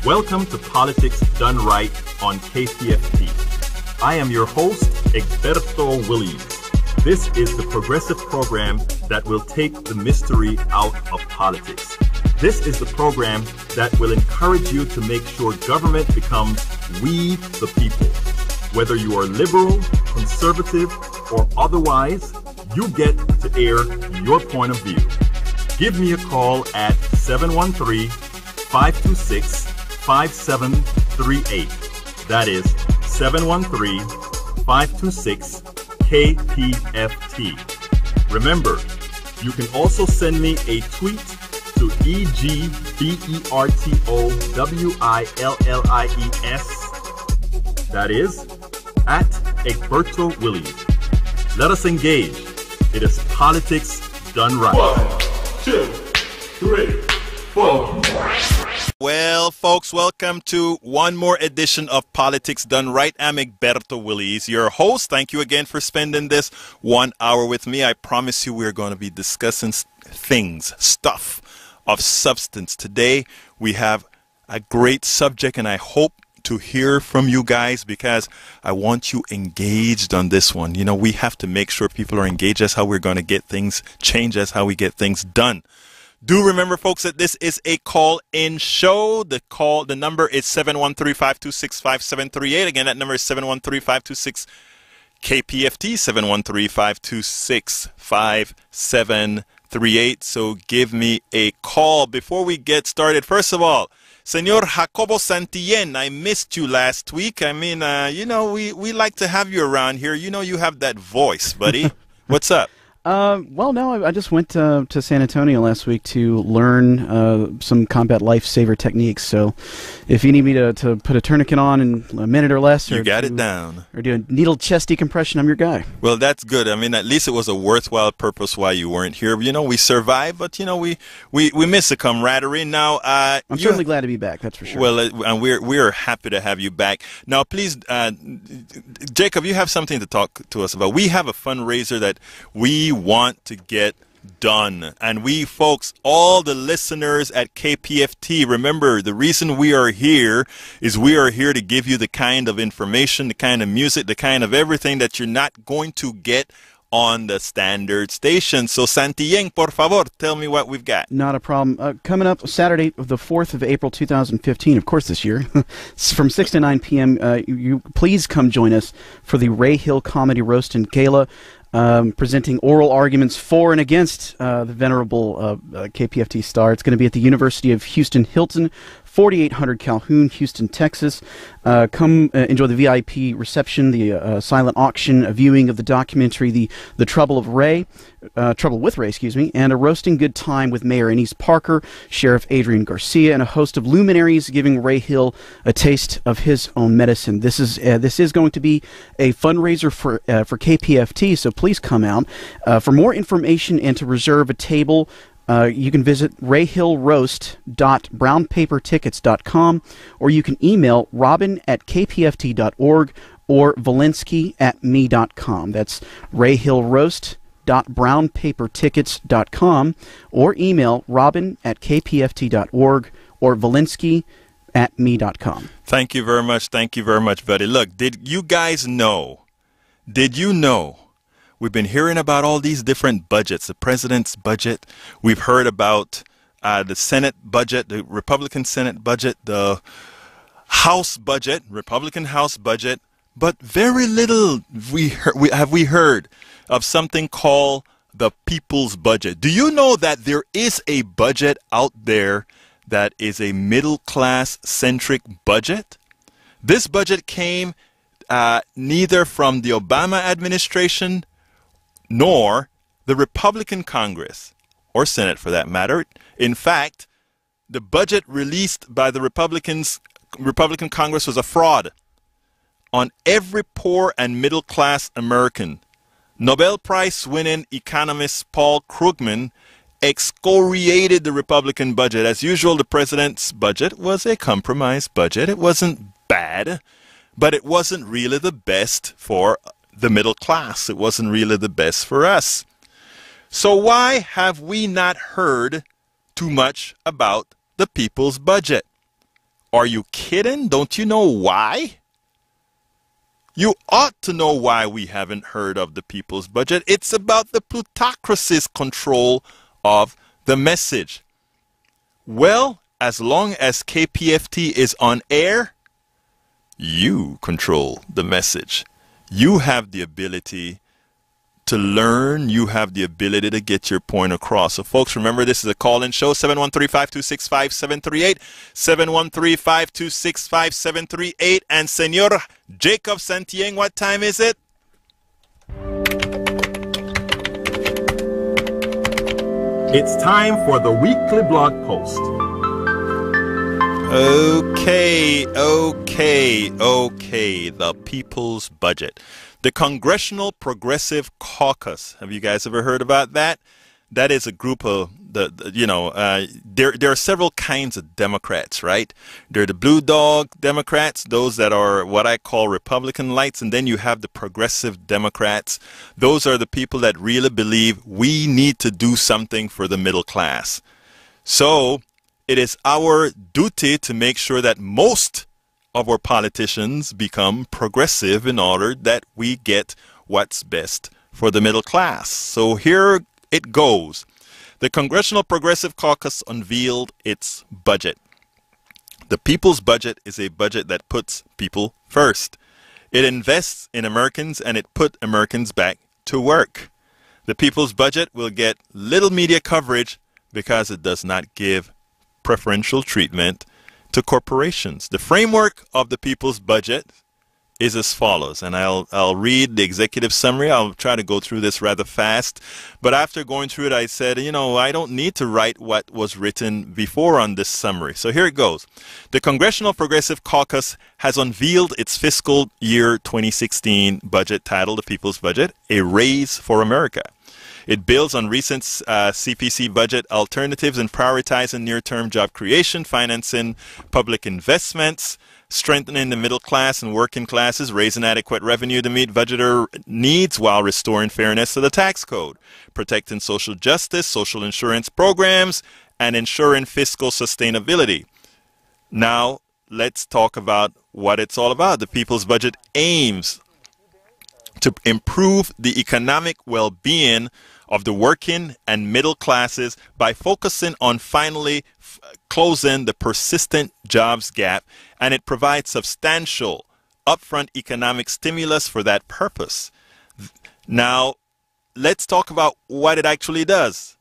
Welcome to Politics Done Right on KPFT. I am your host, Egberto Willies. This is the progressive program that will take the mystery out of politics. This is the program that will encourage you to make sure government becomes we the people. Whether you are liberal, conservative, or otherwise, you get to air your point of view. Give me a call at 713-526-5738. That is 713-526-KPFT. Remember, you can also send me a tweet to EGBERTOWILLIES. That is at Egberto Willies. Let us engage. It is politics done right. 1, 2, 3, 4. Well, folks, welcome to one more edition of Politics Done Right. I'm Egberto Willies, your host. Thank you again for spending this 1 hour with me. I promise you we're going to be discussing stuff of substance. Today, we have a great subject, and I hope to hear from you guys because I want you engaged on this one. You know, we have to make sure people are engaged. That's how we're going to get things changed. That's how we get things done. Do remember, folks, that this is a call-in show. The number is 713-526-5738. Again, that number is 713-526-KPFT, 713-526-5738. So give me a call. Before we get started, first of all, Senor Jacobo Santillén, I missed you last week. I mean, you know, we like to have you around here. You know, you have that voice, buddy. What's up? Well, no, I just went to San Antonio last week to learn some combat lifesaver techniques. So if you need me to put a tourniquet on in a minute or less, you got it down, or do a needle chest decompression, I'm your guy. Well, that's good. I mean, at least it was a worthwhile purpose why you weren't here. You know, we survived, but you know, we miss the camaraderie. Now, I'm certainly glad to be back. That's for sure. Well, and we're happy to have you back. Now, please, Jacob, you have something to talk to us about. We have a fundraiser that we want to get done, and we folks, all the listeners at KPFT, remember the reason we are here is we are here to give you the kind of information, the kind of music, the kind of everything that you're not going to get on the standard station. So Santillén, por favor, tell me what we've got. Not a problem. Coming up Saturday, the 4th of April, 2015, of course this year, from 6 to 9 p.m., you please come join us for the Ray Hill Comedy Roast and Gala, presenting oral arguments for and against the venerable KPFT star. It's going to be at the University of Houston Hilton, 4800 Calhoun, Houston, Texas. Come enjoy the VIP reception, the silent auction, a viewing of the documentary The Trouble with Ray, and a roasting good time with Mayor Anise Parker, Sheriff Adrian Garcia, and a host of luminaries giving Ray Hill a taste of his own medicine. This is going to be a fundraiser for KPFT, so please come out. For more information and to reserve a table, you can visit rayhillroast.brownpapertickets.com, or you can email robin@kpft.org or valensky@me.com. That's rayhillroast.brownpapertickets.com, or email robin@kpft.org or valensky@me.com. Thank you very much, buddy. Look, did you know we've been hearing about all these different budgets, the president's budget. We've heard about the Senate budget, the Republican Senate budget, the House budget, Republican House budget, but very little have we heard of something called the people's budget. Do you know that there is a budget out there that is a middle-class centric budget? This budget came neither from the Obama administration nor the Republican Congress, or Senate for that matter. In fact, the budget released by the Republican Congress was a fraud on every poor and middle-class American. Nobel Price winning economist Paul Krugman excoriated the Republican budget. As usual, the president's budget was a compromise budget. It wasn't bad, but it wasn't really the best for the middle class. It wasn't really the best for us. So why have we not heard too much about the people's budget? Are you kidding? Don't you know why? You ought to know why we haven't heard of the people's budget. It's about the plutocracy's control of the message. Well, as long as KPFT is on air, you control the message. You have the ability to learn. You have the ability to get your point across. So, folks, remember, this is a call-in show, 713-526-5738, 713-526-5738. And Senor Jacob Santieng, what time is it? It's time for the weekly blog post. Okay. The people's budget. The Congressional Progressive Caucus. Have you guys ever heard about that? That is a group of there are several kinds of Democrats, right? There are the blue dog Democrats, those that are what I call Republican lights, and then you have the progressive Democrats. Those are the people that really believe we need to do something for the middle class. So it is our duty to make sure that most of our politicians become progressive in order that we get what's best for the middle class. So here it goes. The Congressional Progressive Caucus unveiled its budget. The people's budget is a budget that puts people first. It invests in Americans and it put Americans back to work. The people's budget will get little media coverage because it does not give preferential treatment to corporations. The framework of the people's budget is as follows, and I'll read the executive summary. I'll try to go through this rather fast, but after going through it, I said, I don't need to write what was written before on this summary. So here it goes. The Congressional Progressive Caucus has unveiled its fiscal year 2016 budget titled The People's Budget, A Raise for America. It builds on recent CPC budget alternatives and prioritizing near-term job creation, financing public investments, strengthening the middle class and working classes, raising adequate revenue to meet budgeter needs while restoring fairness to the tax code, protecting social justice, social insurance programs, and ensuring fiscal sustainability. Now, let's talk about what it's all about. The people's budget aims to improve the economic well-being of the working and middle classes by focusing on finally closing the persistent jobs gap, and it provides substantial upfront economic stimulus for that purpose. Now, let's talk about what it actually does.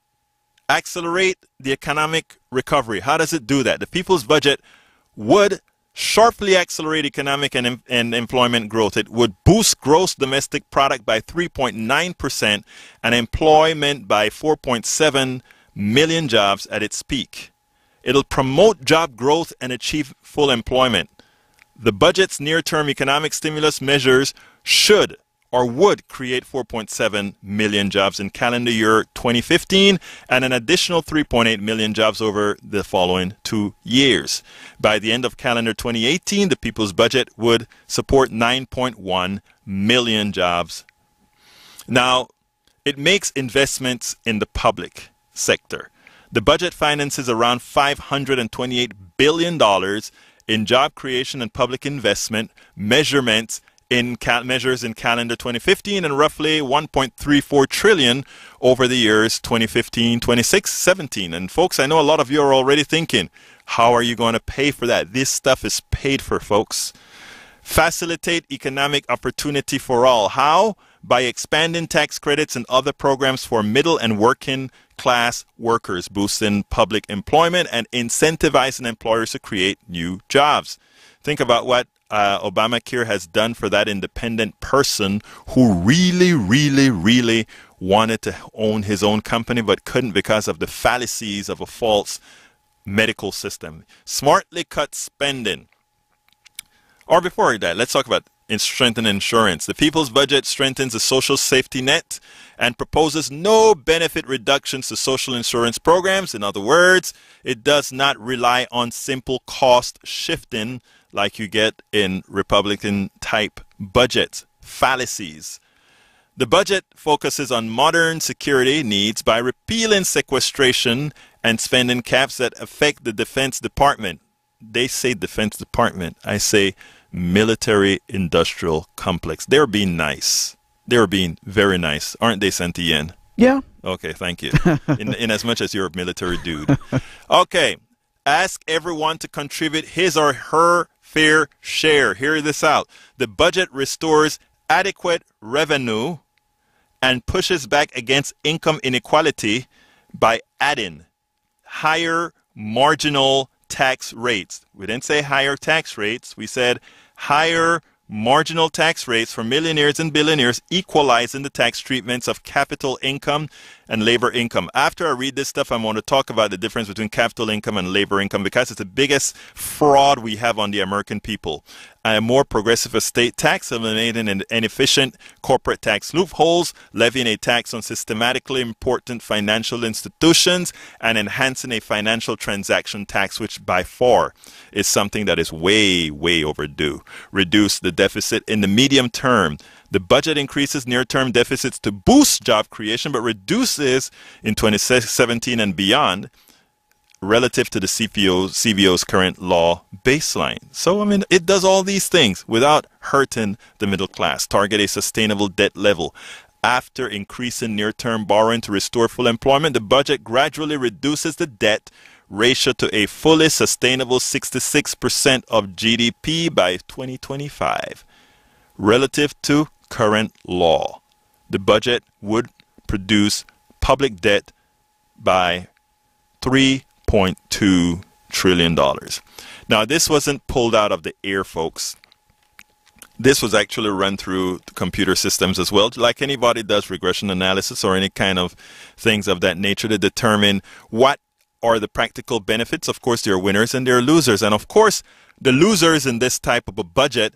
Accelerate the economic recovery. How does it do that? The people's budget would sharply accelerate economic and employment growth. It would boost gross domestic product by 3.9% and employment by 4.7 million jobs at its peak. It'll promote job growth and achieve full employment. The budget's near-term economic stimulus measures should or would create 4.7 million jobs in calendar year 2015 and an additional 3.8 million jobs over the following 2 years. By the end of calendar 2018, the people's budget would support 9.1 million jobs. Now, it makes investments in the public sector. The budget finances around $528 billion in job creation and public investment measures in calendar 2015 and roughly 1.34 trillion over the years 2015, 26, 17. And folks, I know a lot of you are already thinking, how are you going to pay for that? This stuff is paid for, folks. Facilitate economic opportunity for all. How? By expanding tax credits and other programs for middle and working class workers, boosting public employment and incentivizing employers to create new jobs. Think about what Obamacare has done for that independent person who really wanted to own his own company but couldn't because of the fallacies of a false medical system. Smartly cut spending. Or before that, let's talk about strengthening insurance. The people's budget strengthens the social safety net and proposes no benefit reductions to social insurance programs. In other words, it does not rely on simple cost shifting like you get in Republican-type budgets. Fallacies. The budget focuses on modern security needs by repealing sequestration and spending caps that affect the Defense Department. they say Defense Department. I say military-industrial complex. They're being nice. They're being very nice. Aren't they, Santien? Yeah. Okay, thank you. In as much as you're a military dude. Okay. Ask everyone to contribute his or her fair share. Hear this out. The budget restores adequate revenue and pushes back against income inequality by adding higher marginal tax rates. We didn't say higher tax rates. We said higher marginal tax rates for millionaires and billionaires, equalizing the tax treatments of capital income and labor income. After I read this stuff, I want to talk about the difference between capital income and labor income because it's the biggest fraud we have on the American people. A more progressive estate tax, eliminating inefficient corporate tax loopholes, levying a tax on systematically important financial institutions, and enhancing a financial transaction tax, which by far is something that is way, way overdue. Reduce the deficit in the medium term. The budget increases near-term deficits to boost job creation, but reduces in 2017 and beyond relative to the CBO's current law baseline. So, I mean, it does all these things without hurting the middle class. Target a sustainable debt level. After increasing near-term borrowing to restore full employment, the budget gradually reduces the debt ratio to a fully sustainable 66% of GDP by 2025. Relative to current law, the budget would produce public debt by $3.2 trillion. Now, this wasn't pulled out of the air, folks. This was actually run through the computer systems as well, like anybody does regression analysis or any kind of things of that nature to determine what are the practical benefits. Of course, there are winners and there are losers. And of course, the losers in this type of a budget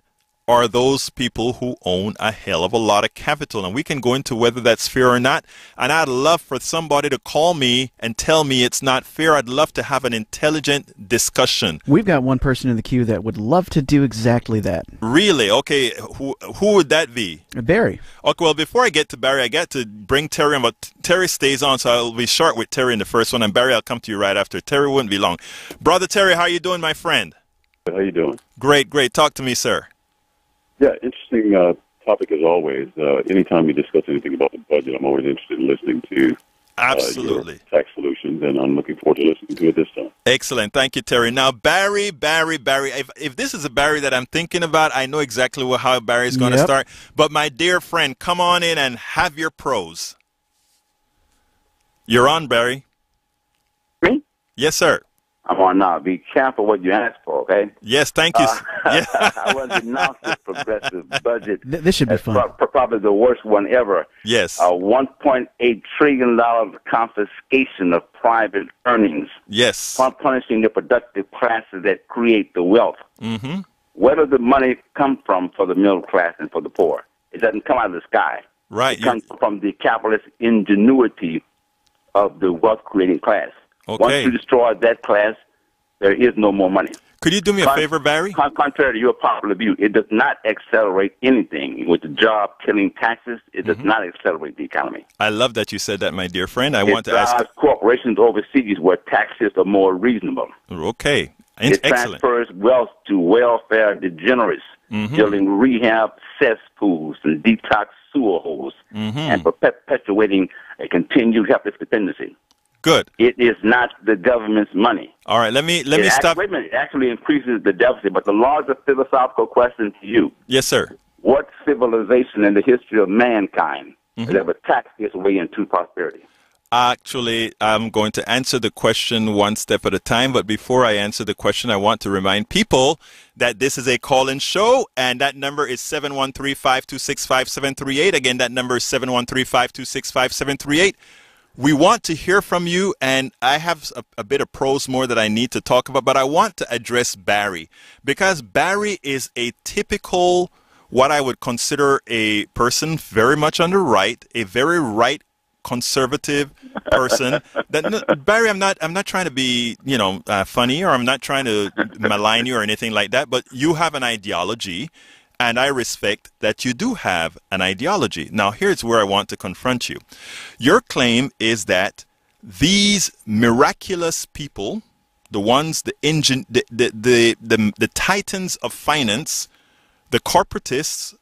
are those people who own a hell of a lot of capital. And we can go into whether that's fair or not. And I'd love for somebody to call me and tell me it's not fair. I'd love to have an intelligent discussion. We've got one person in the queue that would love to do exactly that. Really? Okay. Who would that be? Barry. Okay, well, before I get to Barry, I got to bring Terry on, but Terry stays on, so I'll be short with Terry in the first one. And Barry, I'll come to you right after. Terry wouldn't be long. Brother Terry, how you doing, my friend? How you doing? Great, great. Talk to me, sir. Yeah, interesting topic as always. Anytime you discuss anything about the budget, I'm always interested in listening to Absolutely. Your tax solutions, and I'm looking forward to listening to it this time. Excellent. Thank you, Terry. Now, Barry. If this is a Barry that I'm thinking about, I know exactly how Barry's going to start. But my dear friend, come on in and have your pros. You're on, Barry. Me? Yes, sir. I'm on now. Be careful what you ask for, okay? Yes, thank you. I was denounced this progressive budget. This should be fun. Probably the worst one ever. Yes. $1.8 trillion confiscation of private earnings. Yes. Punishing the productive classes that create the wealth. Mm-hmm. Where does the money come from for the middle class and for the poor? It doesn't come out of the sky. Right. It comes from the capitalist ingenuity of the wealth-creating class. Okay. Once you destroy that class, there is no more money. Could you do me a favor, Barry? Contrary to your popular view, it does not accelerate anything. With the job-killing taxes, it does not accelerate the economy. I love that you said that, my dear friend. I want to ask. It drives corporations overseas where taxes are more reasonable. Okay. It Excellent. transfers wealth to welfare degenerates, building rehab cesspools and detox sewer holes, and perpetuating a continued helpless dependency. Good. It is not the government's money. All right, let me stop. Wait a minute. It actually increases the deficit, but the larger philosophical question to you. Yes, sir. What civilization in the history of mankind has ever taxed its way into prosperity? Actually, I'm going to answer the question one step at a time, but before I answer the question, I want to remind people that this is a call-in show, and that number is 713-526-5738. Again, that number is 713-526-5738. We want to hear from you, and I have a bit of pros more that I need to talk about, but I want to address Barry, because Barry is a typical, what I would consider a person very much on the right, a very right conservative person. Barry, I'm not trying to be, funny, or I'm not trying to malign you or anything like that, but you have an ideology. And I respect that you do have an ideology. Now, here's where I want to confront you. Your claim is that these miraculous people, the ones, the titans of finance, the corporatists,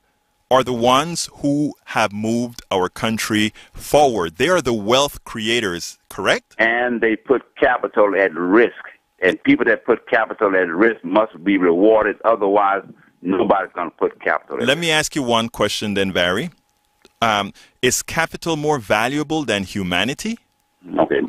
are the ones who have moved our country forward. They are the wealth creators, correct? And they put capital at risk. And people that put capital at risk must be rewarded. Otherwise, nobody's going to put capital at risk. Let me ask you one question then, Barry. Is capital more valuable than humanity? Okay.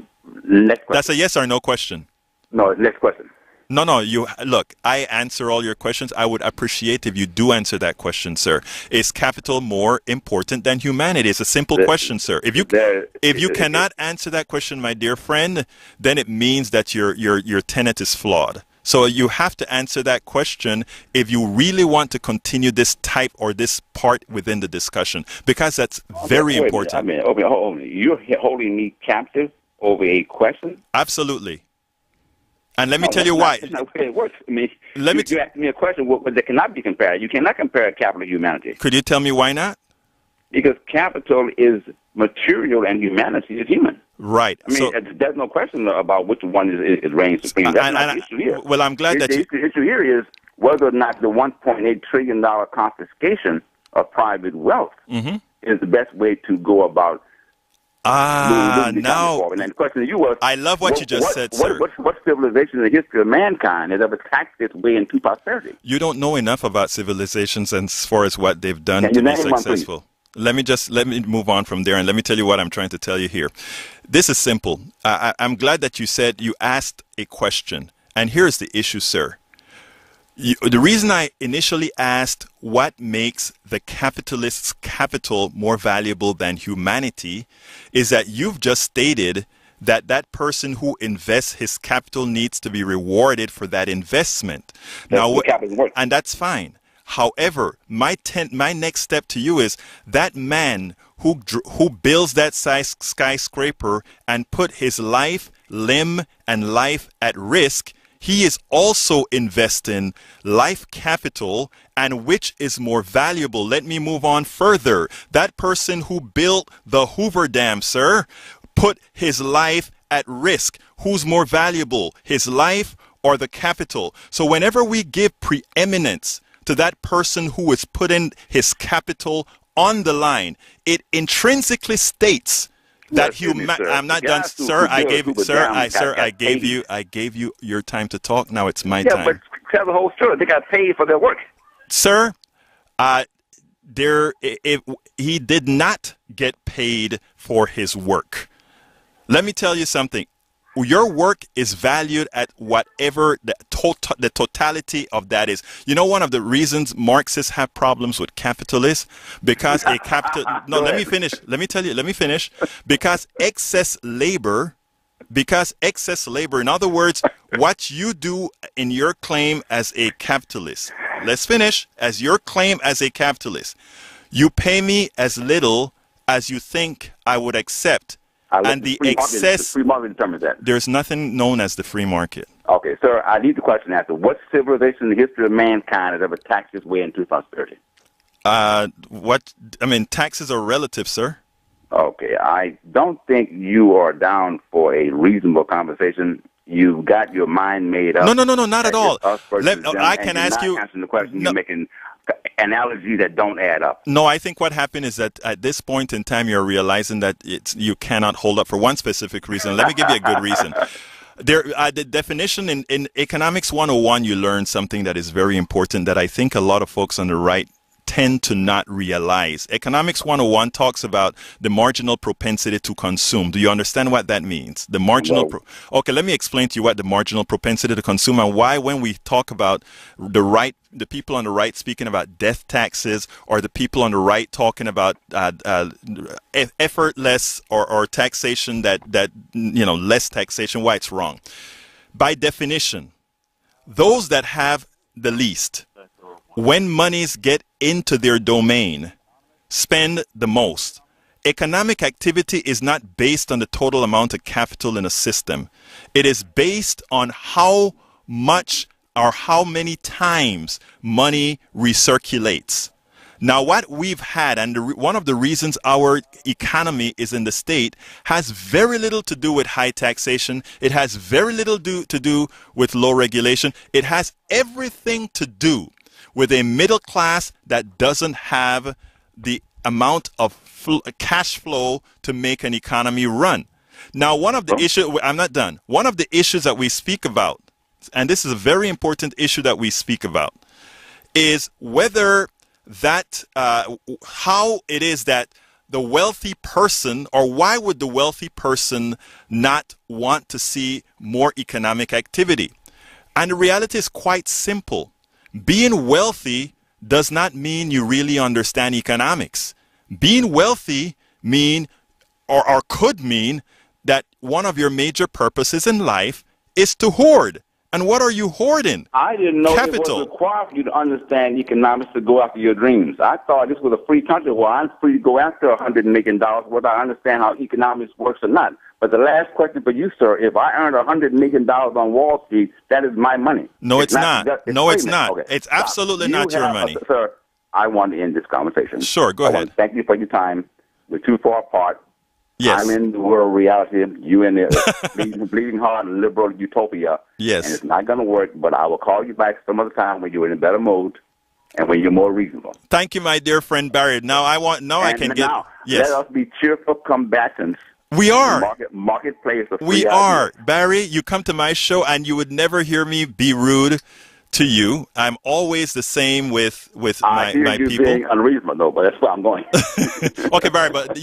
Next question. That's a yes or no question. No, next question. No, you look, I answer all your questions. I would appreciate if you do answer that question, sir. Is capital more important than humanity? It's a simple question, sir. If you cannot answer that question, my dear friend, then it means that your tenet is flawed. So you have to answer that question if you really want to continue this type or this part within the discussion, because that's very important. I mean, hold on. You're holding me captive over a question? Absolutely. And let me tell you why. That's not the way it works. I mean, you asked me a question that cannot be compared. You cannot compare capital to humanity. Could you tell me why not? Because capital is material and humanity is human. Right. I mean, there's no question about which one is reigning supreme. That's not the issue here. Well, I'm glad that the issue here is whether or not the $1.8 trillion confiscation of private wealth is the best way to go about. Now, and the question to you was, I love what you just said, sir. What civilization in the history of mankind has ever taxed its way into prosperity? You don't know enough about civilizations as far as what they've done to be successful. Let me move on from there, and let me tell you what I'm trying to tell you here. This is simple. I'm glad that you asked a question, and here's the issue, sir. The reason I initially asked what makes the capitalist's capital more valuable than humanity is that you've just stated that that person who invests his capital needs to be rewarded for that investment. And that's fine. However, my next step to you is that man who builds that skyscraper and put his life, limb, and life at risk, he is also investing life capital, and which is more valuable? Let me move on further. That person who built the Hoover Dam, sir, put his life at risk. Who's more valuable, his life or the capital? So whenever we give preeminence to that person who is putting his capital on the line, it intrinsically states that I'm not done, sir. I gave you your time to talk. Now it's my time. Yeah, but tell the whole story. They got paid for their work, sir. He did not get paid for his work. Let me tell you something. Your work is valued at whatever the totality of that is. You know, one of the reasons Marxists have problems with capitalists, because let me finish. Let me finish. Because excess labor, in other words, what you do in your claim as a capitalist, let's finish, as your claim as a capitalist, you pay me as little as you think I would accept. And the excess, free market determines that. There's nothing known as the free market. Okay, sir, I need the question answered. What civilization in the history of mankind has ever taxed its way into prosperity? Taxes are relative, sir. Okay, I don't think you are down for a reasonable conversation. You've got your mind made up. No, not at all. I can ask you. Answering the question, you're making analogies that don't add up. No, I think what happened is that at this point in time, you're realizing that you cannot hold up for one specific reason. Let me give you a good reason. The definition in Economics 101, you learn something that is very important that I think a lot of folks on the right tend to not realize. Economics 101 talks about the marginal propensity to consume. Do you understand what that means? The marginal Okay, let me explain to you what the marginal propensity to consume and why when we talk about the people on the right speaking about death taxes, or the people on the right talking about effortless or taxation that less taxation, why it's wrong. By definition, those that have the least, when monies get into their domain, spend the most. Economic activity is not based on the total amount of capital in a system. It is based on how much or how many times money recirculates. Now, what we've had, and one of the reasons our economy is in the state, has very little to do with high taxation. It has very little to do with low regulation. It has everything to do with a middle class that doesn't have the amount of cash flow to make an economy run. Now, one of the issues, I'm not done. One of the issues that we speak about, and this is a very important issue that we speak about, is whether that how it is that the wealthy person, or why would the wealthy person not want to see more economic activity? And the reality is quite simple. Being wealthy does not mean you really understand economics. Being wealthy or could mean that one of your major purposes in life is to hoard. And what are you hoarding? I didn't know it was required for you to understand economics to go after your dreams. I thought this was a free country where I'm free to go after $100 million, whether I understand how economics works or not. But the last question for you, sir, if I earned $100 million on Wall Street, that is my money. No, it's not. No, it's not. Okay. It's absolutely not your money. Sir, I want to end this conversation. Sure, go ahead. Thank you for your time. We're too far apart. Yes. I'm in the world reality. You in the bleeding heart liberal utopia. Yes. And it's not going to work, but I will call you back some other time when you're in a better mood and when you're more reasonable. Thank you, my dear friend Barry. Now I can get. Yes. Let us be cheerful combatants. We are. Marketplace of free We ideas. are. Barry, you come to my show and you would never hear me be rude to you. I'm always the same with my people. Being unreasonable, though, but that's where I'm going. Okay, Barry, but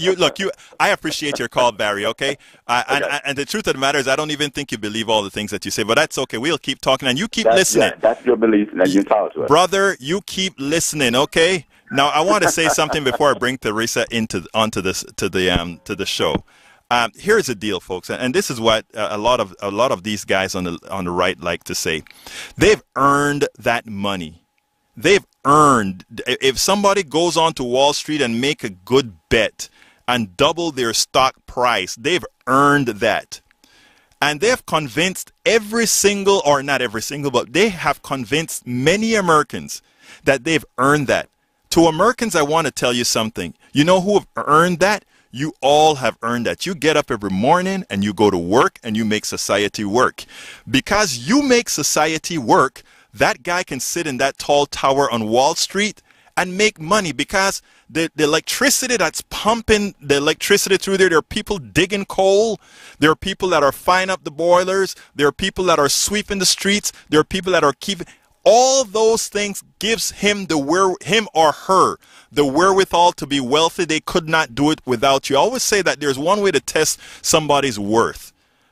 I appreciate your call, Barry, okay? And the truth of the matter is I don't even think you believe all the things that you say, but that's okay. We'll keep talking, and you keep listening. Yeah, that's your belief, and you're entitled to it. Brother, you keep listening, okay? Now, I want to say something before I bring Teresa onto the show. Here's the deal, folks, and this is what a lot of these guys on the right like to say. They've earned that money. They've earned. If somebody goes on to Wall Street and make a good bet and double their stock price, they've earned that. And they have convinced every single, or not every single, but they have convinced many Americans that they've earned that. To Americans, I want to tell you something. You know who have earned that? You all have earned that. You get up every morning and you go to work and you make society work. Because you make society work, that guy can sit in that tall tower on Wall Street and make money, because the electricity that's pumping the electricity through there are people digging coal. There are people that are firing up the boilers. There are people that are sweeping the streets. There are people that are keeping... All those things gives him or her the wherewithal to be wealthy. They could not do it without you. I always say that there's one way to test somebody's worth.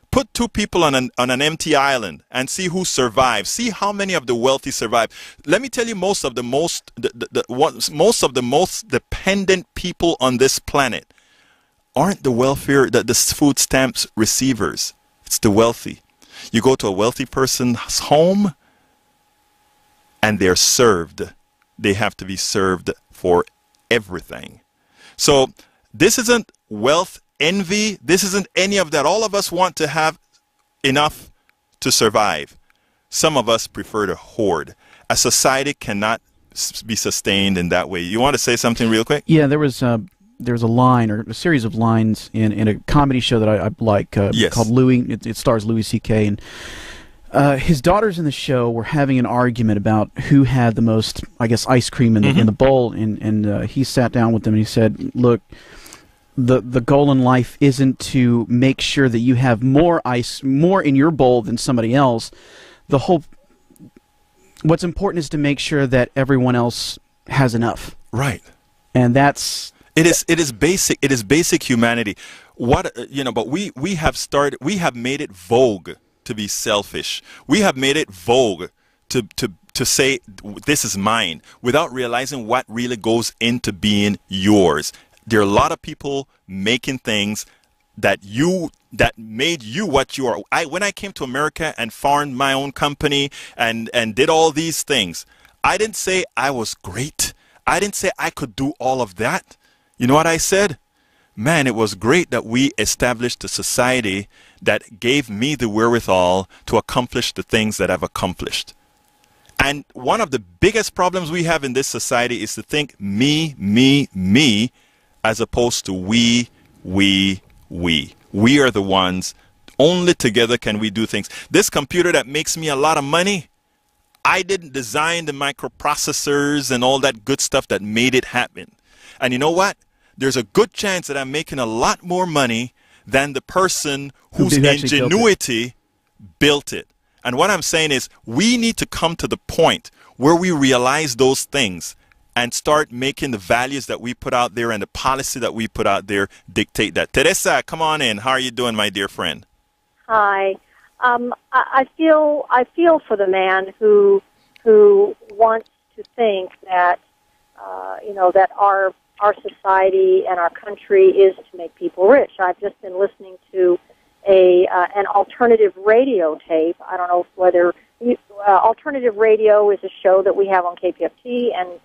Put two people on an empty island and see who survives. See how many of the wealthy survive. Let me tell you, most of the most dependent people on this planet aren't the welfare, the food stamps receivers. It's the wealthy. You go to a wealthy person's home, and they're served. They have to be served for everything. So this isn't wealth envy. This isn't any of that. All of us want to have enough to survive. Some of us prefer to hoard. A society cannot be sustained in that way. You want to say something real quick? Yeah, there was a line, or a series of lines in a comedy show that I like called Louis. It stars Louis C.K. and his daughters in the show were having an argument about who had the most, I guess, ice cream in the bowl, and he sat down with them and he said, "Look, the goal in life isn't to make sure that you have more in your bowl than somebody else. What's important is to make sure that everyone else has enough." Right. And that's it is basic. It is basic humanity. But we have made it vogue to be selfish. We have made it vogue to say this is mine, without realizing what really goes into being yours. There are a lot of people making things that made you what you are. When I came to America and formed my own company and did all these things, I didn't say I was great. I didn't say I could do all of that. You know what I said? Man, it was great that we established a society that gave me the wherewithal to accomplish the things that I've accomplished. And one of the biggest problems we have in this society is to think me, me, me, as opposed to we. We are the ones. Only together can we do things. This computer that makes me a lot of money, I didn't design the microprocessors and all that good stuff that made it happen. And you know what? There's a good chance that I'm making a lot more money than the person whose ingenuity built it. And what I'm saying is we need to come to the point where we realize those things and start making the values that we put out there and the policy that we put out there dictate that. Teresa, come on in. How are you doing, my dear friend? Hi. I feel for the man who wants to think that that our society and our country is to make people rich. I've just been listening to an alternative radio tape. I don't know whether alternative radio is a show that we have on KPFT, and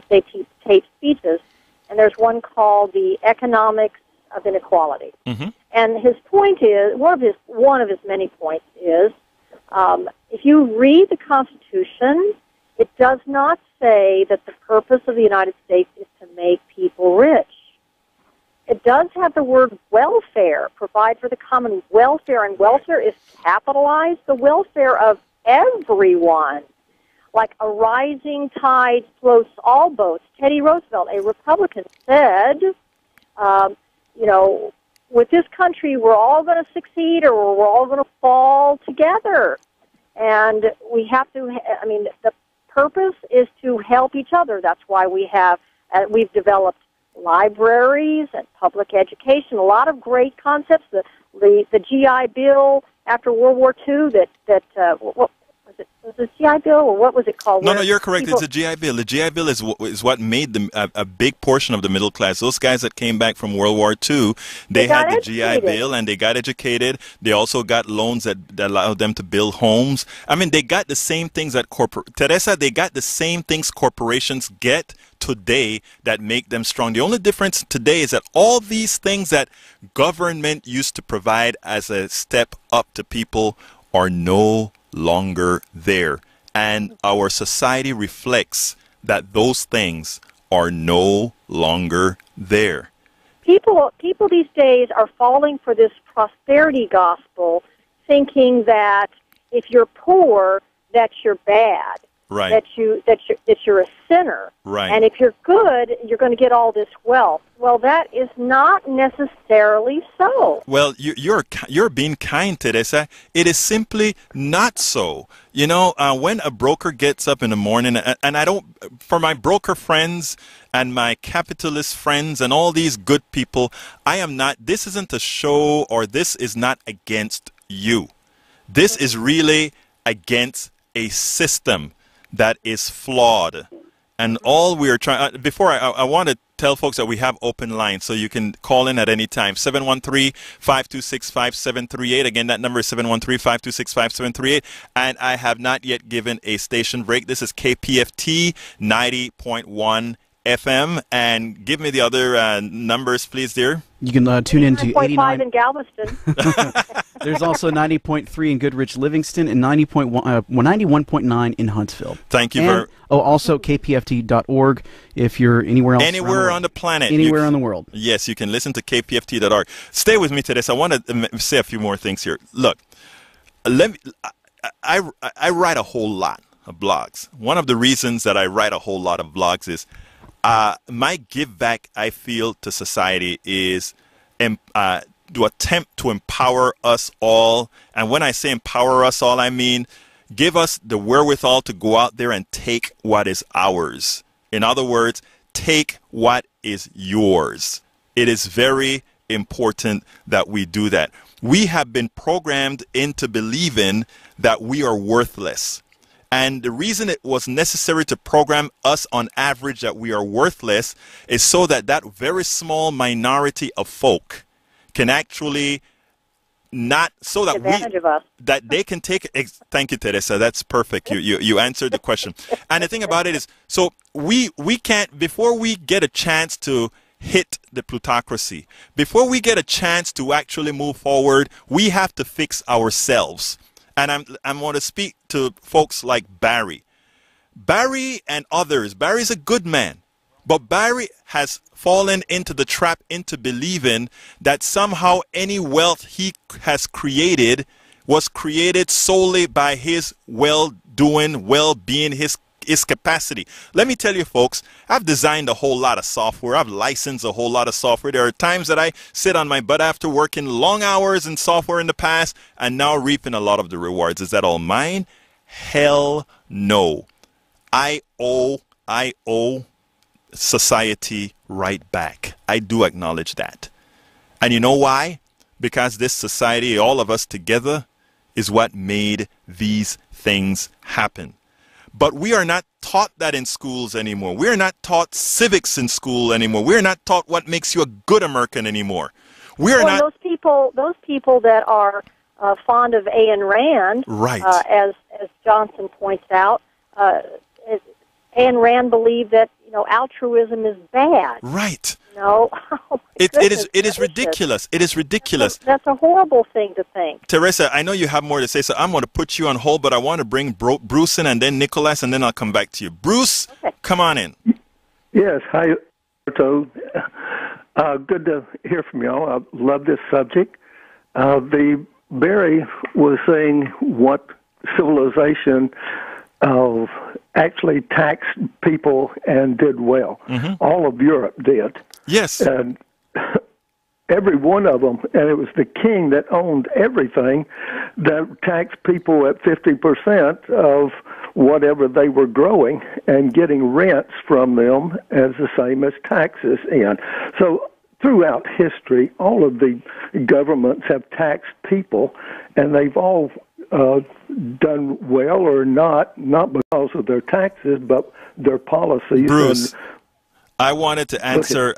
they tape speeches. And there's one called the Economics of Inequality. Mm-hmm. And his point is one of his many points is if you read the Constitution, it does not say that the purpose of the United States is to make people rich. It does have the word welfare, provide for the common welfare, and welfare is capitalized, the welfare of everyone. Like a rising tide floats all boats. Teddy Roosevelt, a Republican, said, with this country, we're all going to succeed or we're all going to fall together. And we have to, the purpose is to help each other. That's why we've developed libraries and public education, a lot of great concepts. The GI Bill after World War II what was it GI Bill, or what was it called? No, you're correct. It's the GI Bill. The GI Bill is what made a big portion of the middle class. Those guys that came back from World War II, they had the GI Bill and they got educated. They also got loans that allowed them to build homes. I mean, they got the same things that Teresa, they got the same things corporations get today that make them strong. The only difference today is that all these things that government used to provide as a step up to people are no longer there, and our society reflects that those things are no longer there. People these days are falling for this prosperity gospel, thinking that if you're poor, that you're bad, right? That you're a sinner, right? And if you're good, you're going to get all this wealth. Well, that is not necessarily so. Well, you're being kind, Teresa. It is simply not so. When a broker gets up in the morning, and I don't, for my broker friends and my capitalist friends and all these good people, this isn't a show, or this is not against you. This is really against a system that is flawed. And all we are trying, before I want to tell folks that we have open lines, so you can call in at any time. 713-526-5738. Again, that number is 713-526-5738. And I have not yet given a station break. This is KPFT 90.1 FM. And give me the other numbers, please, dear. You can tune in to 89 in Galveston. There's also 90.3 in Goodrich, Livingston, and 91.9 in Huntsville. Thank you very. Also kpft.org if you're anywhere else. Anywhere on the planet. Anywhere in the world. Yes, you can listen to kpft.org. Stay with me today. So I want to say a few more things here. Look, I write a whole lot of blogs. One of the reasons that I write a whole lot of blogs is my give back, I feel, to society is to attempt to empower us all. And when I say empower us all, I mean give us the wherewithal to go out there and take what is ours. In other words, take what is yours. It is very important that we do that. We have been programmed into believing that we are worthless. And the reason it was necessary to program us on average that we are worthless is so that that very small minority of folk can actually not, so that that they can take, thank you, Teresa, that's perfect. You answered the question. And the thing about it is, so we can't, before we get a chance to hit the plutocracy, before we get a chance to actually move forward, we have to fix ourselves. And I'm going to speak to folks like Barry. Barry and others, Barry's a good man, but Barry has fallen into the trap into believing that somehow any wealth he has created was created solely by his well-doing, well-being, his capacity. Let me tell you, folks, I've designed a whole lot of software. I've licensed a whole lot of software. There are times that I sit on my butt after working long hours in software in the past and now reaping a lot of the rewards. Is that all mine? Hell no. I owe society right back. I do acknowledge that. And you know why? Because this society, all of us together, is what made these things happen. But we are not taught that in schools anymore. We are not taught civics in school anymore. We are not taught what makes you a good American anymore. We are not. Those people that are fond of Ayn Rand, right? As Johnson points out, Ayn Rand believed that altruism is bad. Right. Oh, it is ridiculous. It is ridiculous. That's a horrible thing to think. Teresa, I know you have more to say, so I'm going to put you on hold, but I want to bring Bruce in and then Nicholas, and then I'll come back to you. Bruce, okay. Come on in. Yes, hi, Roberto. Good to hear from y'all. I love this subject. Barry was saying what civilization actually taxed people and did well. Mm-hmm. All of Europe did. Yes. And every one of them, and it was the king that owned everything, that taxed people at 50% of whatever they were growing and getting rents from them as the same as taxes in. So throughout history, all of the governments have taxed people, and they've all done well or not because of their taxes, but their policies. Bruce, I wanted to answer.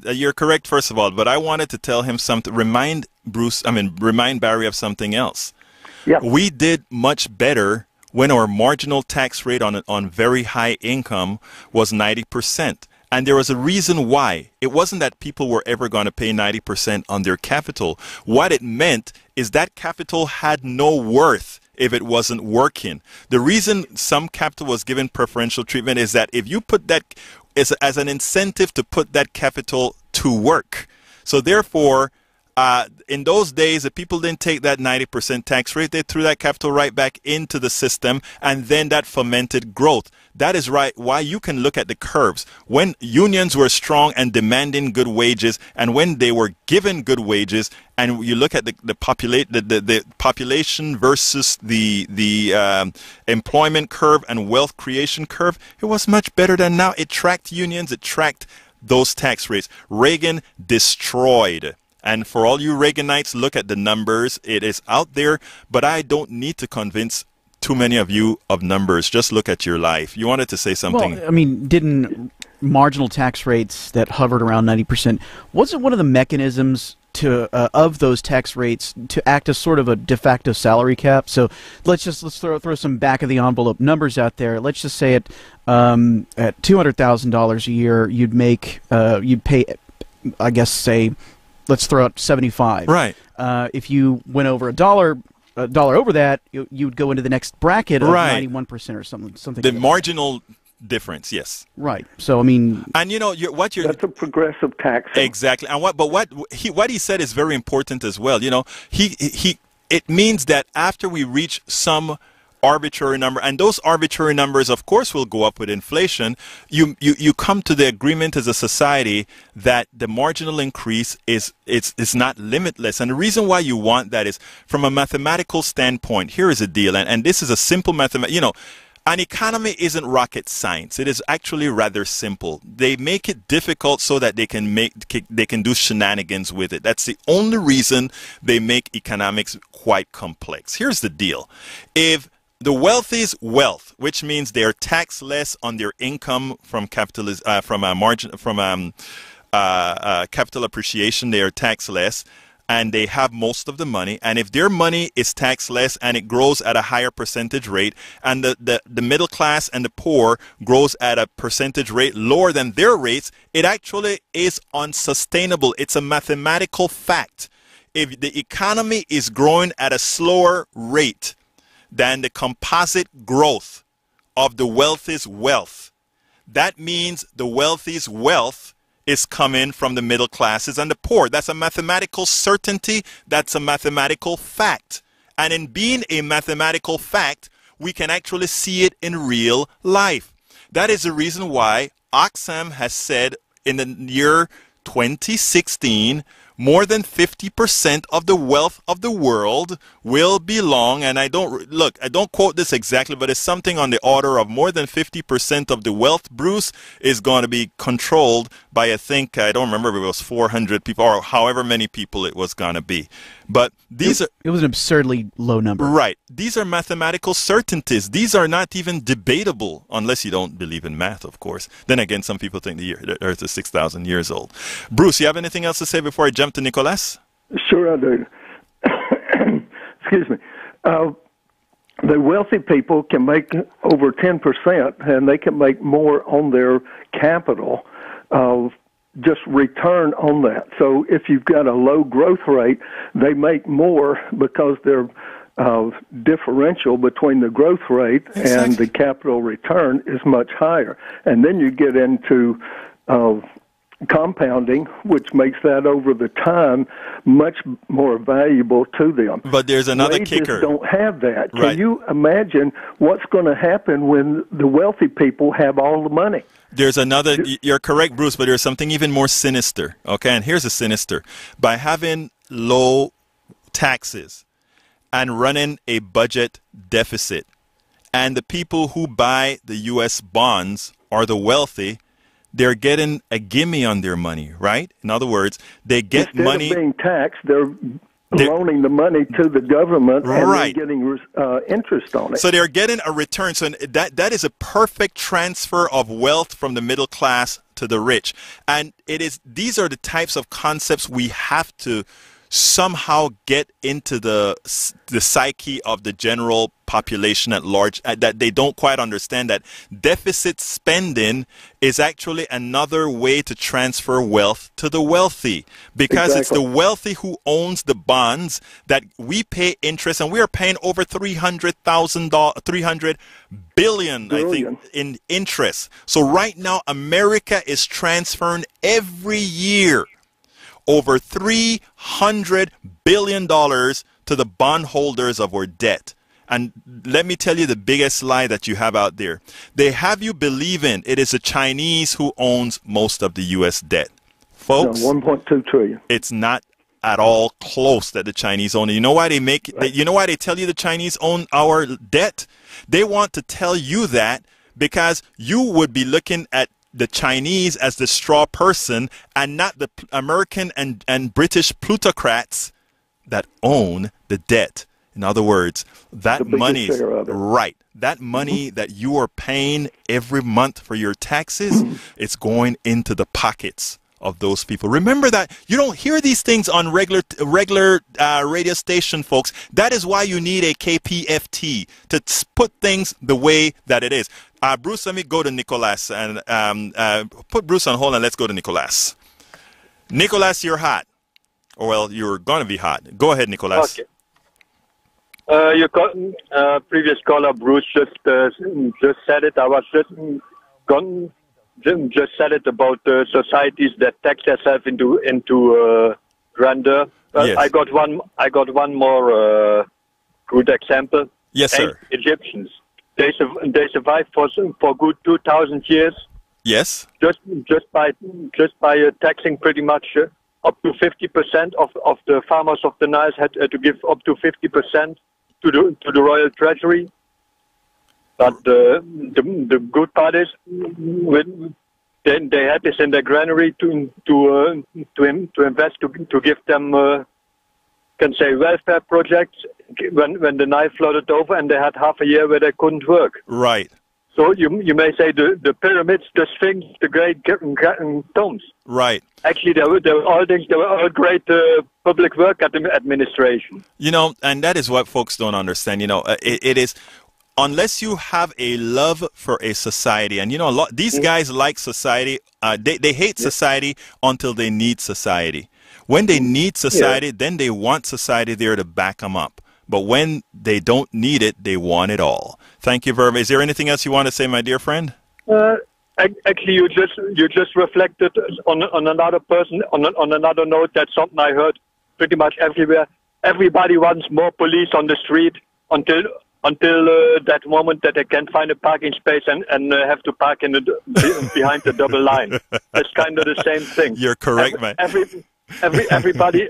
You're correct, first of all, but I wanted to tell him something. Remind Barry of something else. Yeah. We did much better when our marginal tax rate on very high income was 90%. And there was a reason why. It wasn't that people were ever going to pay 90% on their capital. What it meant is that capital had no worth if it wasn't working. The reason some capital was given preferential treatment is that if you put that as an incentive to put that capital to work. So therefore, in those days, the people didn't take that 90% tax rate. They threw that capital right back into the system, and then that fomented growth. That is right. Why you can look at the curves. When unions were strong and demanding good wages, and when they were given good wages, and you look at the population versus the employment curve and wealth creation curve, it was much better than now. It tracked unions. It tracked those tax rates. Reagan destroyed. And for all you Reaganites, look at the numbers. It is out there, but I don't need to convince too many of you of numbers. Just look at your life. You wanted to say something. Well, I mean, didn't marginal tax rates that hovered around 90%, wasn't one of the mechanisms of those tax rates to act as sort of a de facto salary cap? So let's throw some back of the envelope numbers out there. Let's just say at $200,000 a year, you'd pay, I guess, say, let's throw out 75. Right. If you went over a dollar over that, you'd go into the next bracket of 91% or something. The marginal difference, yes. Right. So I mean, and that's a progressive tax. Exactly. And what he said is very important as well. It means that after we reach some arbitrary number, and those arbitrary numbers of course will go up with inflation, you come to the agreement as a society that the marginal increase is not limitless. And the reason why you want that is from a mathematical standpoint. Here is a deal, and this is a simple an economy isn't rocket science. It is actually rather simple. They make it difficult so that they can do shenanigans with it. That's the only reason they make economics quite complex. Here's the deal. If the wealthy's wealth, which means they are taxed less on their income from capital appreciation, they are taxed less, and they have most of the money. And if their money is taxed less and it grows at a higher percentage rate, and the middle class and the poor grows at a percentage rate lower than their rates, it actually is unsustainable. It's a mathematical fact. If the economy is growing at a slower rate than the composite growth of the wealthy's wealth. That means the wealthy's wealth is coming from the middle classes and the poor. That's a mathematical certainty. That's a mathematical fact. And in being a mathematical fact, we can actually see it in real life. That is the reason why Oxfam has said in the year 2016, more than 50% of the wealth of the world will belong, and I don't quote this exactly, but it's something on the order of more than 50% of the wealth, Bruce, is going to be controlled by, I don't remember if it was 400 people or however many people it was going to be. But it was an absurdly low number. Right. These are mathematical certainties. These are not even debatable, unless you don't believe in math, of course. Then again, some people think the Earth is 6,000 years old. Bruce, you have anything else to say before I jump to Nicolas? Sure I do. Excuse me. The wealthy people can make over 10%, and they can make more on their capital just return on that. So if you've got a low growth rate, they make more because their differential between the growth rate and the capital return is much higher. And then you get into compounding, which makes that over the time much more valuable to them. But there's another Wages kicker. Don't have that. Right. Can you imagine what's going to happen when the wealthy people have all the money? There's another, you're correct, Bruce, but there's something even more sinister, okay? And here's a sinister. By having low taxes and running a budget deficit, and the people who buy the U.S. bonds are the wealthy, they're getting a gimme on their money, right? In other words, they get Instead money. Instead of being taxed, they're loaning the money to the government and right. they're getting interest on it. So they're getting a return. So that is a perfect transfer of wealth from the middle class to the rich. And these are the types of concepts we have to somehow get into the psyche of the general population at large, that they don't quite understand that deficit spending is actually another way to transfer wealth to the wealthy, because It's the wealthy who owns the bonds that we pay interest, and we are paying over $300 billion, I think, in interest. So right now, America is transferring every year over $300 billion to the bondholders of our debt. And let me tell you the biggest lie that you have out there. They have you believing it is the Chinese who owns most of the U.S. debt. Folks, no, 1.2 trillion. It's not at all close that the Chinese own it. You know why you know why they tell you the Chinese own our debt? They want to tell you that because you would be looking at the Chinese as the straw person and not the American and British plutocrats that own the debt. In other words, that money, right, that money that you are paying every month for your taxes, it's going into the pockets of those people. Remember that. You don't hear these things on regular radio station, folks. That is why you need a KPFT to put things the way that it is. Bruce, let me go to Nicolas and put Bruce on hold and let's go to Nicolas. Nicolas, you're hot. Or, well, you're going to be hot. Go ahead, Nicolas. Okay. Your previous caller, Bruce, just said it. I was just said it about societies that tax themselves into grandeur. Yes. I got one more good example. Yes, sir. Egyptians. They survived for good 2,000 years. Yes. Just by taxing pretty much up to 50% of the farmers of the Nile had to give up to 50% to the royal treasury. But the good part is, they had this in their granary to invest to give them can say welfare projects when the Nile flooded over and they had half a year where they couldn't work. Right. So you may say the pyramids, the Sphinx, the great tombs. Right. Actually, they were all great public work administration. You know, and that is what folks don't understand. You know, it is, unless you have a love for a society, and you know, these guys like society. They hate society until they need society. When they need society, then they want society there to back them up. But when they don't need it, they want it all. Thank you very much. Is there anything else you want to say, my dear friend? Actually, you just reflected on another person, on another note. That's something I heard pretty much everywhere. Everybody wants more police on the street until that moment that they can find a parking space and have to park in behind the double line. It's kind of the same thing. You're correct, man. Everybody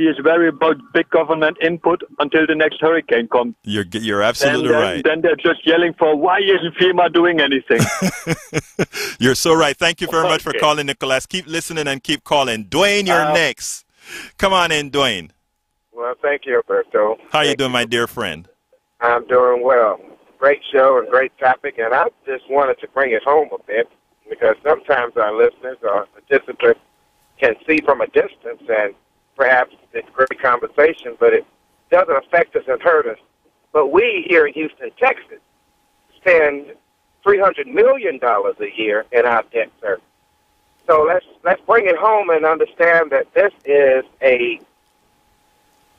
is very about big government input until the next hurricane comes. You're absolutely right. Then they're just yelling for, why isn't FEMA doing anything? You're so right. Thank you very much for calling, Nicholas. Keep listening and keep calling. Dwayne, you're next. Come on in, Dwayne. Well, thank you, Alberto. How you doing, my dear friend? I'm doing well. Great show and great topic, and I just wanted to bring it home a bit because sometimes our listeners or participants can see from a distance, and perhaps it's great conversation, but it doesn't affect us and hurt us. But we here in Houston, Texas, spend $300 million a year in our debt service. So let's bring it home and understand that this is a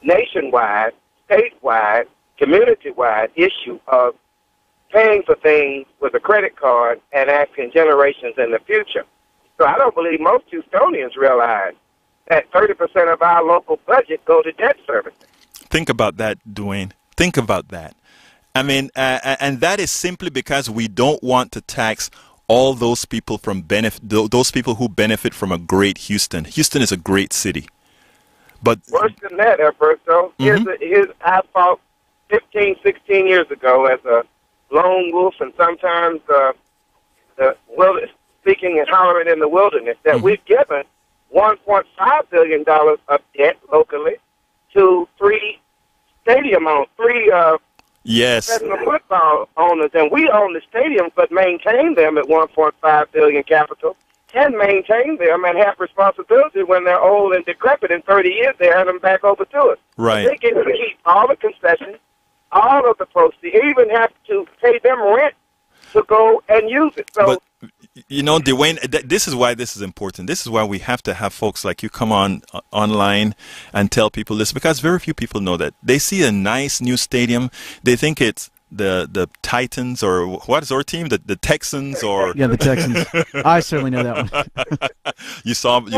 nationwide, statewide, community-wide issue of paying for things with a credit card and asking generations in the future. So I don't believe most Houstonians realize that 30% of our local budget go to debt service. Think about that, Dwayne. Think about that. I mean, and that is simply because we don't want to tax all those people those people who benefit from a great Houston. Houston is a great city. But worse than that, Alberto. I fought 15, 16 years ago as a lone wolf, and sometimes speaking and hollering in the wilderness, that we've given $1.5 billion of debt locally to three professional football owners, and we own the stadiums but maintain them at $1.5 billion capital, and maintain them and have responsibility when they're old and decrepit. In 30 years, they hand them back over to us. Right. They get to keep all the concessions, all of the proceeds. They even have to pay them rent to go and use it. So, but, you know, Dwayne, this is why this is important. This is why we have to have folks like you come online and tell people this, because very few people know that. They see a nice new stadium. They think it's the Titans, or what is our team? The Texans, or yeah, the Texans. I certainly know that one. You saw me.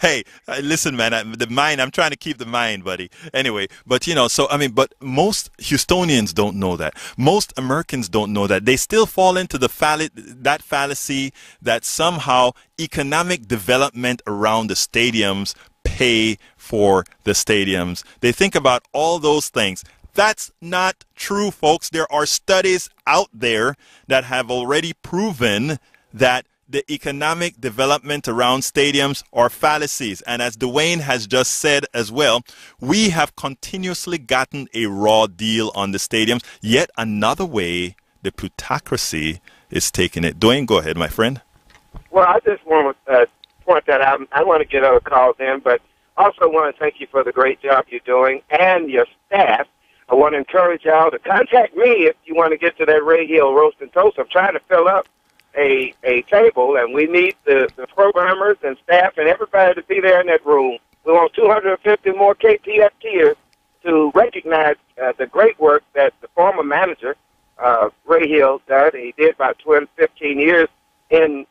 Hey, listen, man. I'm trying to keep the mind, buddy. Anyway, but you know, so I mean, but most Houstonians don't know that. Most Americans don't know that. They still fall into the fallacy that somehow economic development around the stadiums pay for the stadiums. They think about all those things. That's not true, folks. There are studies out there that have already proven that the economic development around stadiums are fallacies. And as Dwayne has just said as well, we have continuously gotten a raw deal on the stadiums. Yet another way the plutocracy is taking it. Dwayne, go ahead, my friend. Well, I just want to point that out. I want to get other calls in, but also want to thank you for the great job you're doing and your staff. I want to encourage y'all to contact me if you want to get to that Ray Hill Roast and Toast. I'm trying to fill up a table, and we need the programmers and staff and everybody to be there in that room. We want 250 more KPFTers to recognize the great work that the former manager, Ray Hill, did. He did about 12, 15 years in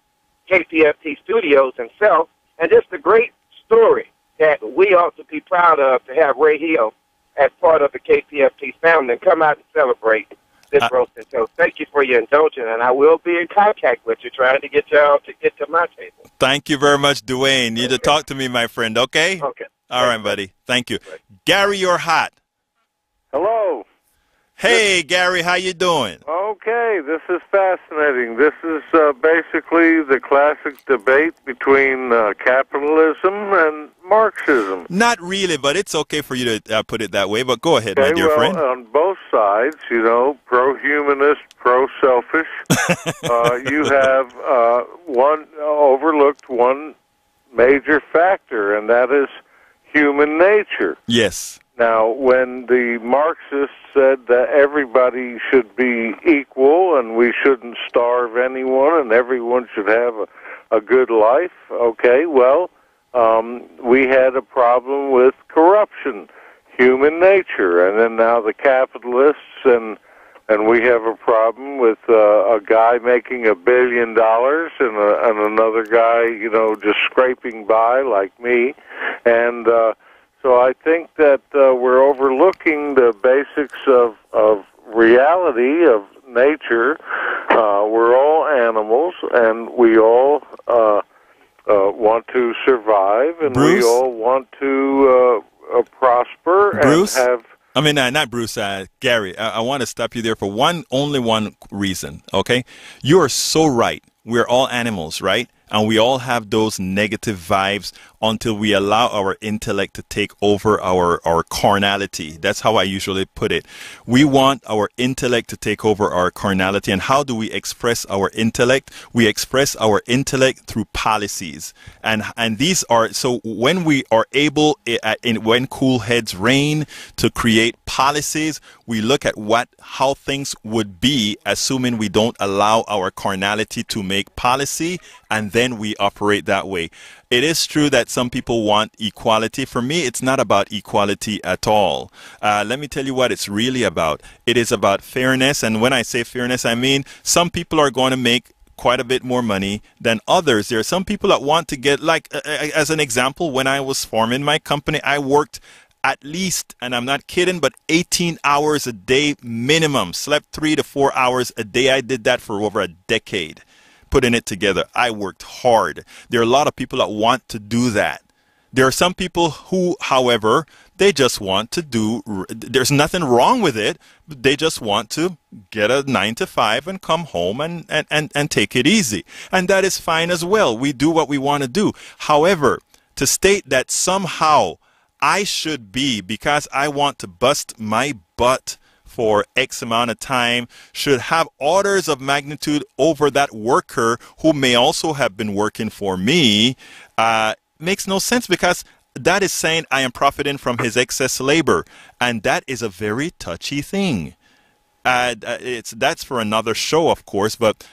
KPFT studios himself, and just a great story that we ought to be proud of, to have Ray Hill as part of the KPFT family and come out and celebrate this roast and toast. Thank you for your indulgence, and I will be in contact with you, trying to get y'all to get to my table. Thank you very much, Dwayne. You need to talk to me, my friend, okay? Okay. All right, buddy. Thank you. Gary, you're hot. Hello. Hey, Gary, how you doing? Okay, this is fascinating. This is basically the classic debate between capitalism and Marxism. Not really, but it's okay for you to put it that way. But go ahead, my dear friend. On both sides, you know, pro-humanist, pro-selfish, you have overlooked one major factor, and that is human nature. Yes. Now, when the Marxists said that everybody should be equal and we shouldn't starve anyone and everyone should have a good life, okay, well, we had a problem a guy making $1 billion and another guy, just scraping by like me. And so I think that we're overlooking the basics of reality, of nature. We're all animals, and we all want to survive, and Bruce? we all want to prosper Bruce? and have... Not Bruce, Gary. I want to stop you there for only one reason, okay? You are so right. We're all animals, right? And we all have those negative vibes until we allow our intellect to take over our carnality. That's how I usually put it. We want our intellect to take over our carnality. And how do we express our intellect? We express our intellect through policies. And these are, so when we are able, when cool heads reign, to create policies, we look at how things would be, assuming we don't allow our carnality to make policy, and then we operate that way. It is true that some people want equality. For me, it's not about equality at all. Let me tell you what it's really about. It is about fairness. And when I say fairness, I mean some people are going to make quite a bit more money than others. There are some people that want to get, like, as an example, when I was forming my company, I worked at least, and I'm not kidding, but 18 hours a day minimum. Slept 3 to 4 hours a day. I did that for over a decade. Putting it together. I worked hard. There are a lot of people that want to do that. There are some people who, however, they just want to do, there's nothing wrong with it, but they just want to get a 9 to 5 and come home and take it easy. And that is fine as well. We do what we want to do. However, to state that somehow I should be, because I want to bust my butt for X amount of time, should have orders of magnitude over that worker who may also have been working for me, makes no sense, because that is saying I am profiting from his excess labor. And that is a very touchy thing. That's for another show, of course, but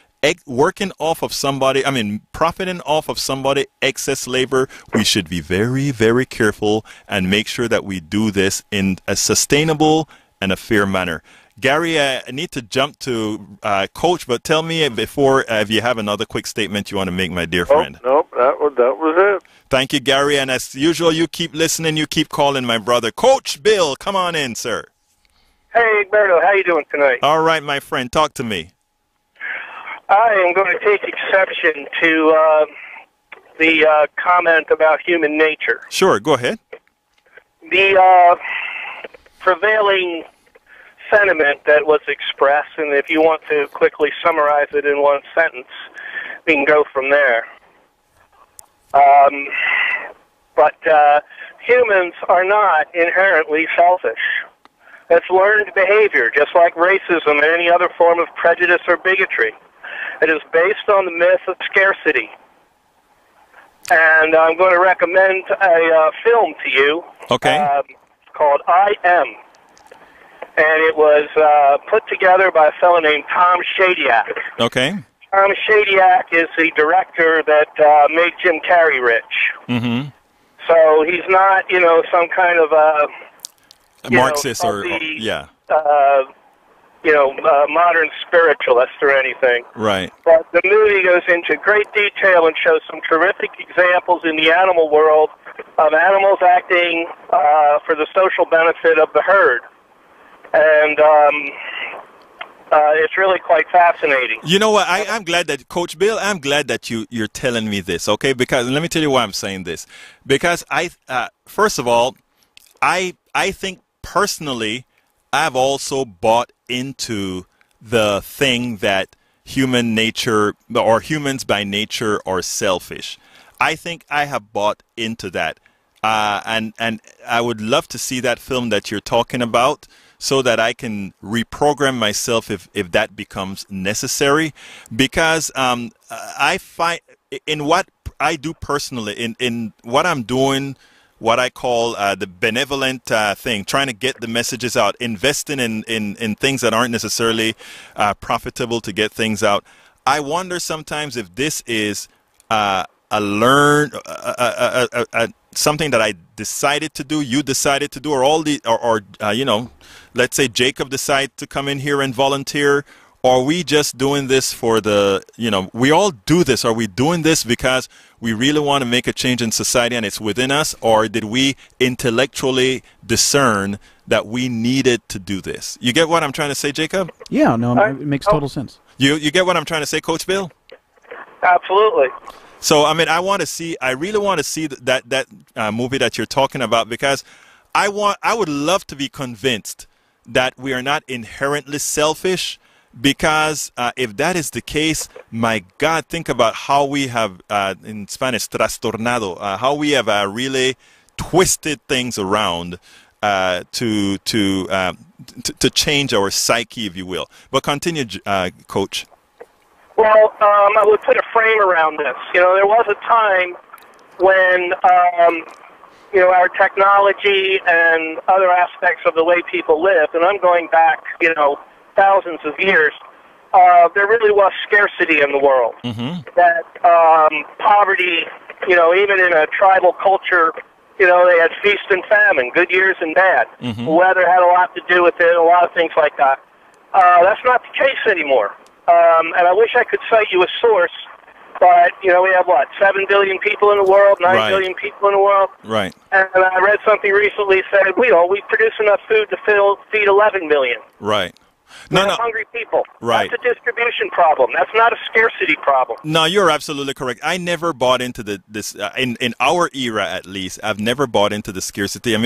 working off of somebody, profiting off of somebody excess labor, we should be very, very careful and make sure that we do this in a sustainable and a fair manner. Gary, I need to jump to Coach, but tell me before if you have another quick statement you want to make, my dear friend. Nope, that was it. Thank you, Gary, and as usual, you keep listening, you keep calling, my brother. Coach Bill, come on in, sir. Hey, Egberto, how you doing tonight? All right, my friend, talk to me. I am going to take exception to the comment about human nature. Sure, go ahead. The prevailing sentiment that was expressed, and if you want to quickly summarize it in one sentence, we can go from there. But humans are not inherently selfish. It's learned behavior, just like racism and any other form of prejudice or bigotry. It is based on the myth of scarcity. And I'm going to recommend a film to you. Okay. Called I Am. And it was put together by a fellow named Tom Shadyac. Okay. Tom Shadyac is the director that made Jim Carrey rich. Mm-hmm. So he's not, some kind of a Marxist modern spiritualist or anything. Right. But the movie goes into great detail and shows some terrific examples in the animal world of animals acting for the social benefit of the herd. And it's really quite fascinating. You know what? I'm glad that, Coach Bill, I'm glad that you're telling me this, okay? Because let me tell you why I'm saying this. Because first of all, I think personally, I've also bought into the thing that human nature, or humans by nature, are selfish. I think I have bought into that. And I would love to see that film that you're talking about, so that I can reprogram myself if that becomes necessary. Because I find in what I do personally, in what I'm doing, what I call the benevolent thing, trying to get the messages out, investing in things that aren't necessarily profitable to get things out. I wonder sometimes if this is something that I decided to do, you decided to do, or let's say Jacob decided to come in here and volunteer, Are we just doing this for the, we all do this. Are we doing this because we really want to make a change in society and it's within us? Or did we intellectually discern that we needed to do this? You get what I'm trying to say, Jacob? Yeah, no, it makes total sense. You get what I'm trying to say, Coach Bill? Absolutely. So, I mean, I really want to see that movie that you're talking about, because I would love to be convinced that we are not inherently selfish. Because if that is the case, my God, think about how we have, in Spanish, trastornado, how we have really twisted things around to change our psyche, if you will. But continue, Coach. Well, I would put a frame around this. There was a time when, our technology and other aspects of the way people lived, and I'm going back, thousands of years, there really was scarcity in the world. Mm-hmm. That poverty, even in a tribal culture, they had feast and famine, good years and bad. Mm-hmm. Weather had a lot to do with it, a lot of things like that. That's not the case anymore. And I wish I could cite you a source, but, we have, 7 billion people in the world, 9 billion people in the world? Right. And I read something recently said, we produce enough food to feed 11 million. Right. Hungry people. Right. That's a distribution problem. That's not a scarcity problem. No, you're absolutely correct. I never bought into this in our era, at least. I've never bought into the scarcity.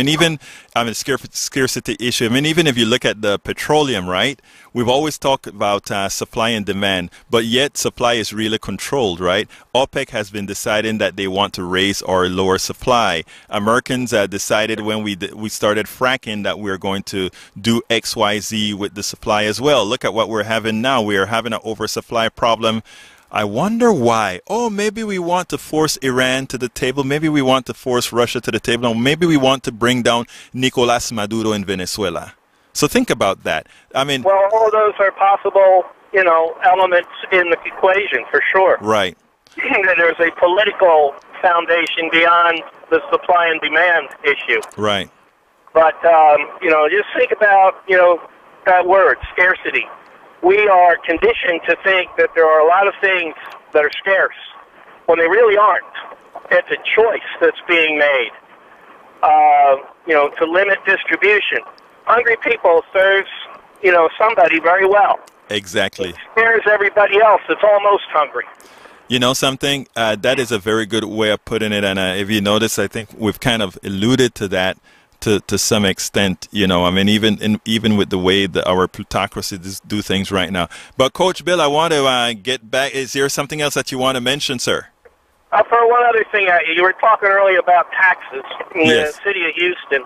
Scarcity issue. Even if you look at the petroleum, right? We've always talked about supply and demand, but yet supply is really controlled, right? OPEC has been deciding that they want to raise or lower supply. Americans decided when we started fracking that we're going to do X, Y, Z with the supply as well. Look at what we're having now. We are having an oversupply problem. I wonder why. Oh, maybe we want to force Iran to the table. Maybe we want to force Russia to the table. Or maybe we want to bring down Nicolás Maduro in Venezuela. So think about that. Well, all of those are possible, elements in the equation for sure. Right. There's a political foundation beyond the supply and demand issue. Right. But, just think about, that word, scarcity. We are conditioned to think that there are a lot of things that are scarce when they really aren't. It's a choice that's being made, to limit distribution. Hungry people serves, somebody very well. Exactly. It scares everybody else that's almost hungry. You know something? That is a very good way of putting it. And if you notice, I think we've kind of alluded to that to some extent, even with the way that our plutocracy do things right now. But Coach Bill, I want to get back. Is there something else that you want to mention, sir? For one other thing, you were talking earlier about taxes in Yes. the city of Houston.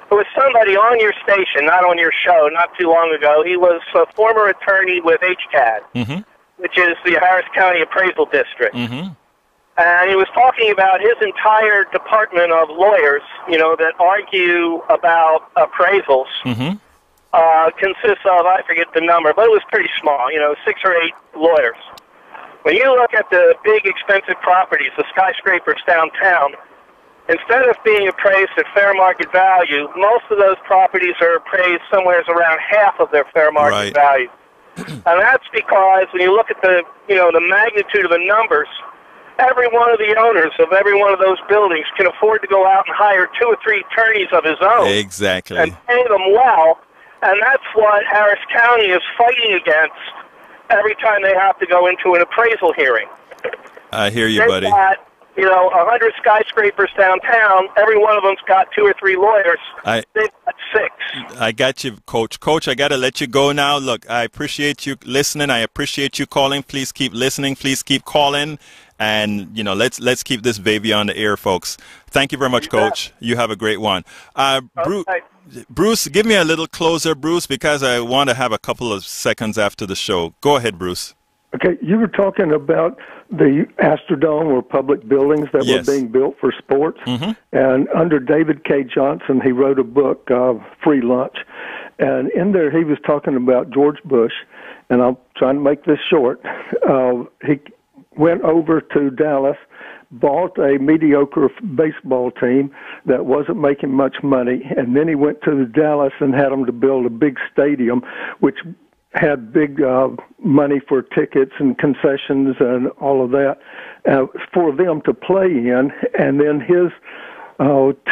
There was somebody on your station, not on your show, not too long ago. He was a former attorney with HCAD, Mm-hmm. which is the Harris County Appraisal District. Mm-hmm. And he was talking about his entire department of lawyers, that argue about appraisals, Mm-hmm. consists of, I forget the number, but it was pretty small, 6 or 8 lawyers. When you look at the big expensive properties, the skyscrapers downtown, instead of being appraised at fair market value, most of those properties are appraised somewhere around half of their fair market value. And that's because when you look at the magnitude of the numbers, every one of the owners of every one of those buildings can afford to go out and hire 2 or 3 attorneys of his own. Exactly. And pay them well. And that's what Harris County is fighting against every time they have to go into an appraisal hearing. I hear you, They've buddy. got, 100 skyscrapers downtown. Every one of them's got 2 or 3 lawyers. They've got 6. I got you, Coach. Coach, I got to let you go now. Look, I appreciate you listening. I appreciate you calling. Please keep listening. Please keep calling. And, let's keep this baby on the air, folks. Thank you very much, Coach. You have a great one. Bruce, give me a little closer, Bruce, because I want to have a couple of seconds after the show. Go ahead, Bruce. Okay, you were talking about the Astrodome or public buildings that Yes. were being built for sports. Mm-hmm. And under David K. Johnson, he wrote a book, Free Lunch. And in there he was talking about George Bush, and I'm trying to make this short. He went over to Dallas, bought a mediocre baseball team that wasn't making much money, and then he went to Dallas and had them to build a big stadium, which had big money for tickets and concessions and all of that for them to play in, and then his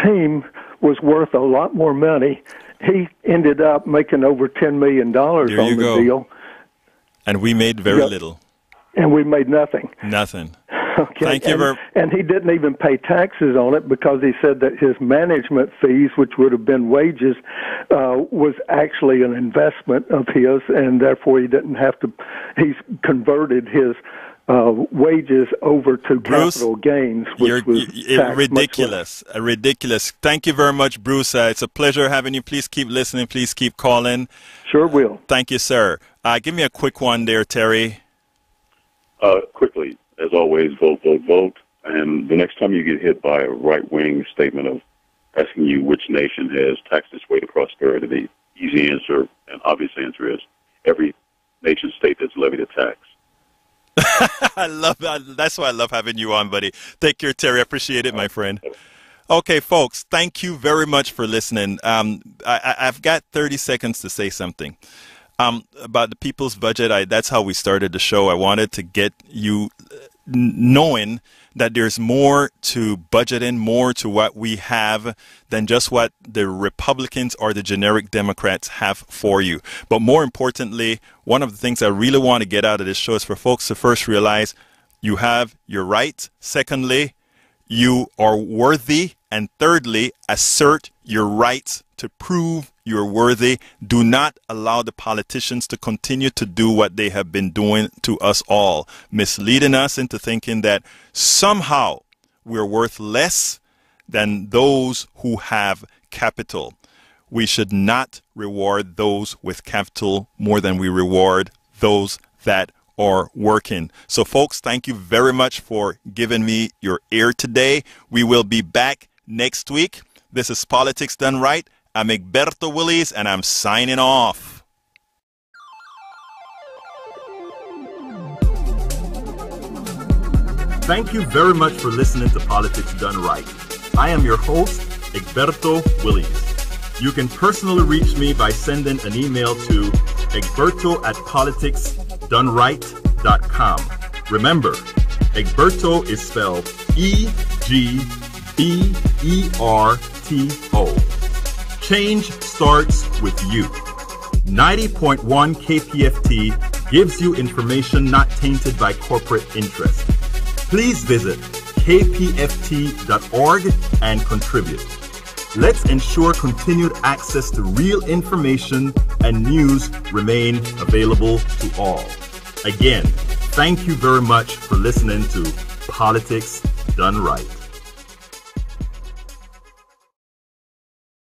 team was worth a lot more money. He ended up making over $10 million on the deal. And we made very little. And we made nothing. Nothing. Okay. Thank you and he didn't even pay taxes on it because he said that his management fees, which would have been wages, was actually an investment of his, and therefore he didn't have to. He's converted his wages over to capital gains, which was ridiculous. Ridiculous. Thank you very much, Bruce. It's a pleasure having you. Please keep listening. Please keep calling. Sure will. Thank you, sir. Give me a quick one there, Terry. Quickly, as always, vote, vote, vote. And the next time you get hit by a right-wing statement of asking you which nation has taxed its way to prosperity, the easy answer and obvious answer is every nation state that's levied a tax. I love that. That's why I love having you on, buddy. Take care, Terry. I appreciate it, my friend. Okay, folks, thank you very much for listening. I've got 30 seconds to say something. About the people's budget, that's how we started the show. I wanted to get you knowing that there's more to budgeting, more to what we have than just what the Republicans or the generic Democrats have for you. But more importantly, one of the things I really want to get out of this show is for folks to first realize you have your rights. Secondly, you are worthy. And thirdly, assert your rights to prove you're worthy. Do not allow the politicians to continue to do what they have been doing to us all, misleading us into thinking that somehow we're worth less than those who have capital. We should not reward those with capital more than we reward those that are working. So, folks, thank you very much for giving me your ear today. We will be back next week. This is Politics Done Right. I'm Egberto Willies, and I'm signing off. Thank you very much for listening to Politics Done Right. I am your host, Egberto Willies. You can personally reach me by sending an email to egberto@politicsdoneright.com. Remember, Egberto is spelled E-G-B-E-R-T-O. Change starts with you. 90.1 KPFT gives you information not tainted by corporate interest. Please visit kpft.org and contribute. Let's ensure continued access to real information and news remain available to all. Again, thank you very much for listening to Politics Done Right.